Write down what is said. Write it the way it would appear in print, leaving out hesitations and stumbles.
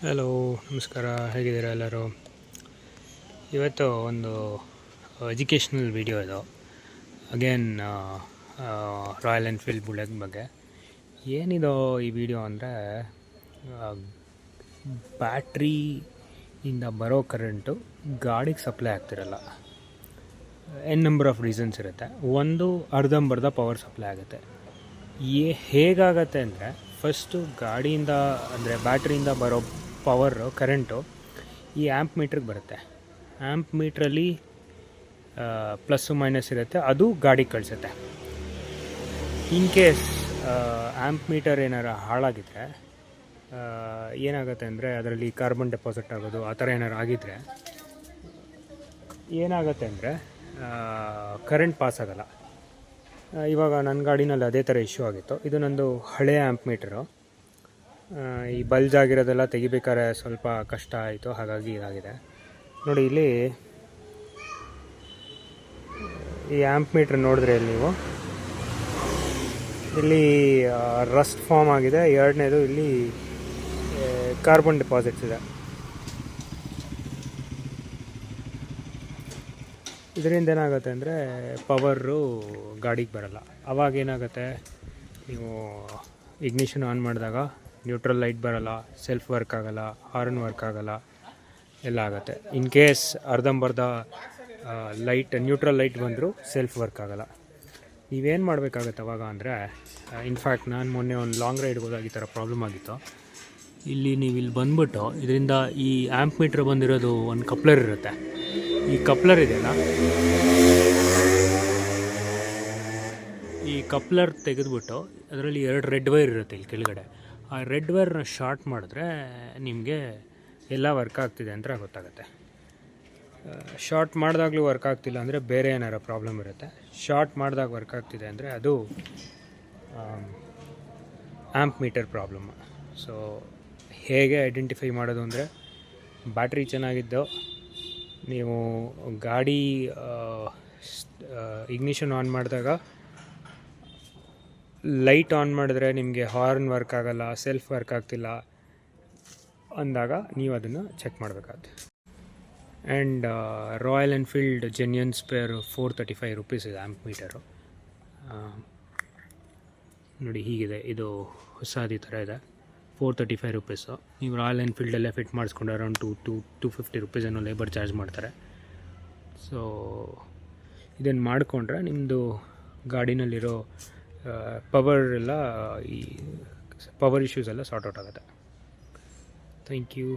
Hello, ನಮಸ್ಕಾರ. ಹೇಗಿದ್ದೀರಾ ಎಲ್ಲರೂ? ಇವತ್ತು ಒಂದು ಎಜುಕೇಷ್ನಲ್ ವಿಡಿಯೋ ಇದು. ಅಗೇನ್ ರಾಯಲ್ ಎನ್ಫೀಲ್ಡ್ ಬುಲೆಟ್ ಬಗ್ಗೆ. ಏನಿದು ಈ ವಿಡಿಯೋ ಅಂದರೆ, ಬ್ಯಾಟ್ರಿಯಿಂದ ಬರೋ ಕರೆಂಟು ಗಾಡಿಗೆ ಸಪ್ಲೈ ಆಗ್ತಿರಲ್ಲ. ನಂಬರ್ ಆಫ್ ರೀಸನ್ಸ್ ಇರುತ್ತೆ. ಒಂದು, ಅರ್ಧಂಬರ್ಧ ಪವರ್ ಸಪ್ಲೈ ಆಗುತ್ತೆ. ಹೇಗಾಗತ್ತೆ ಅಂದರೆ, ಫಸ್ಟು ಗಾಡಿಯಿಂದ ಅಂದರೆ ಬ್ಯಾಟ್ರಿಯಿಂದ ಬರೋ ಕರೆಂಟು ಈ ಆ್ಯಂಪ್ ಮೀಟ್ರಿಗೆ ಬರುತ್ತೆ. ಆ್ಯಂಪ್ ಮೀಟ್ರಲ್ಲಿ ಪ್ಲಸ್ಸು ಮೈನಸ್ ಇರುತ್ತೆ, ಅದು ಗಾಡಿಗೆ ಕಳಿಸುತ್ತೆ. ಇನ್ ಕೇಸ್ ಆ್ಯಂಪ್ ಮೀಟರ್ ಏನಾರು ಹಾಳಾಗಿದ್ದರೆ ಏನಾಗುತ್ತೆ ಅಂದರೆ, ಅದರಲ್ಲಿ ಕಾರ್ಬನ್ ಡೆಪಾಸಿಟ್ ಆಗೋದು ಆ ಥರ ಏನಾರು ಆಗಿದ್ದರೆ ಏನಾಗುತ್ತೆ ಅಂದರೆ ಕರೆಂಟ್ ಪಾಸ್ ಆಗೋಲ್ಲ. ಇವಾಗ ನನ್ನ ಗಾಡಿನಲ್ಲಿ ಅದೇ ಥರ ಇಶ್ಯೂ ಆಗಿತ್ತು. ಇದು ನಂದು ಹಳೆಯ ಆ್ಯಂಪ್ ಮೀಟರು. ಈ ಬಲ್ಜ್ ಆಗಿರೋದೆಲ್ಲ ತೆಗಿಬೇಕಾದ್ರೆ ಸ್ವಲ್ಪ ಕಷ್ಟ ಆಯಿತು, ಹಾಗಾಗಿ ಇದಾಗಿದೆ. ನೋಡಿ, ಇಲ್ಲಿ ಈ ಆ್ಯಂಪ್ ಮೀಟ್ರ್ ನೋಡಿದ್ರೆ ನೀವು ಇಲ್ಲಿ ರಸ್ಟ್ ಫಾರ್ಮ್ ಆಗಿದೆ. ಎರಡನೇದು ಇಲ್ಲಿ ಕಾರ್ಬನ್ ಡೆಪಾಸಿಟ್ಸ್ ಇದೆ. ಇದರಿಂದ ಏನಾಗುತ್ತೆ ಅಂದರೆ ಪವರು ಗಾಡಿಗೆ ಬರಲ್ಲ. ಅವಾಗ ಏನಾಗುತ್ತೆ, ನೀವು ಇಗ್ನಿಷನ್ ಆನ್ ಮಾಡಿದಾಗ ನ್ಯೂಟ್ರಲ್ ಲೈಟ್ ಬರೋಲ್ಲ, ಸೆಲ್ಫ್ ವರ್ಕ್ ಆಗೋಲ್ಲ, ಹಾರ್ನ್ ವರ್ಕ್ ಆಗೋಲ್ಲ, ಎಲ್ಲ ಆಗುತ್ತೆ. ಇನ್ ಕೇಸ್ ಅರ್ಧಂಬರ್ಧ ನ್ಯೂಟ್ರಲ್ ಲೈಟ್ ಬಂದರೂ ಸೆಲ್ಫ್ ವರ್ಕ್ ಆಗೋಲ್ಲ. ನೀವೇನು ಮಾಡಬೇಕಾಗತ್ತೆ ಅವಾಗ ಅಂದರೆ, ಇನ್ಫ್ಯಾಕ್ಟ್ ನಾನು ಮೊನ್ನೆ ಒಂದು ಲಾಂಗ್ ರೈಡ್ಗೆ ಹೋದಾಗ ಈ ಥರ ಪ್ರಾಬ್ಲಮ್ ಆಗಿತ್ತು. ನೀವು ಬಂದ್ಬಿಟ್ಟು ಇದರಿಂದ ಈ ಆ್ಯಂಪ್ ಮೀಟ್ರ್ ಬಂದಿರೋದು ಒಂದು ಕಪ್ಲರ್ ಇರುತ್ತೆ. ಈ ಕಪ್ಲರ್ ಇದೆಯಲ್ಲ, ಈ ಕಪ್ಲರ್ ತೆಗೆದುಬಿಟ್ಟು ಅದರಲ್ಲಿ 2 ರೆಡ್ ವೈರ್ ಇರುತ್ತೆ ಇಲ್ಲಿ ಕೆಳಗಡೆ. ಆ ರೆಡ್ ವೈರ್ನ ಶಾರ್ಟ್ ಮಾಡಿದ್ರೆ ನಿಮಗೆ ಎಲ್ಲ ವರ್ಕ್ ಆಗ್ತಿದೆ ಅಂತ ಗೊತ್ತಾಗುತ್ತೆ. ಶಾರ್ಟ್ ಮಾಡಿದಾಗಲೂ ವರ್ಕ್ ಆಗ್ತಿಲ್ಲ ಅಂದರೆ ಬೇರೆ ಏನಾರು ಪ್ರಾಬ್ಲಮ್ ಇರುತ್ತೆ. ಶಾರ್ಟ್ ಮಾಡಿದಾಗ ವರ್ಕ್ ಆಗ್ತಿದೆ ಅಂದರೆ ಅದು ಆ್ಯಂಪ್ ಮೀಟರ್ ಪ್ರಾಬ್ಲಮ್. ಸೊ ಹೇಗೆ ಐಡೆಂಟಿಫೈ ಮಾಡೋದು ಅಂದರೆ, ಬ್ಯಾಟ್ರಿ ಚೆನ್ನಾಗಿದ್ದು ನೀವು ಗಾಡಿ ಇಗ್ನಿಷನ್ ಆನ್ ಮಾಡಿದಾಗ ಲೈಟ್ ಆನ್ ಮಾಡಿದ್ರೆ ನಿಮಗೆ ಹಾರ್ನ್ ವರ್ಕ್ ಆಗೋಲ್ಲ, ಸೆಲ್ಫ್ ವರ್ಕ್ ಆಗ್ತಿಲ್ಲ ಅಂದಾಗ ನೀವು ಅದನ್ನು ಚೆಕ್ ಮಾಡಬೇಕಾಗುತ್ತೆ. And royal Enfield genuine spare 435 rupees ಇದೆ ಆ್ಯಂಪ್ ಮೀಟರು. ನೋಡಿ, ಹೀಗಿದೆ. ಇದು ಹೊಸದು ಈ ಥರ ಇದೆ, 435 ರೂಪೀಸು. ನೀವು ರಾಯಲ್ ಎನ್ಫೀಲ್ಡಲ್ಲೇ ಫಿಟ್ ಮಾಡಿಸ್ಕೊಂಡು ಅರೌಂಡ್ 250 ರೂಪೀಸ್ ಏನೋ ಲೇಬರ್ ಚಾರ್ಜ್ ಮಾಡ್ತಾರೆ. ಸೊ ಇದನ್ನು ಮಾಡಿಕೊಂಡ್ರೆ ನಿಮ್ಮದು ಗಾಡಿನಲ್ಲಿರೋ ಈ ಪವರ್ ಇಶ್ಯೂಸ್ ಎಲ್ಲ ಸಾರ್ಟ್ ಔಟ್ ಆಗುತ್ತೆ. Thank you.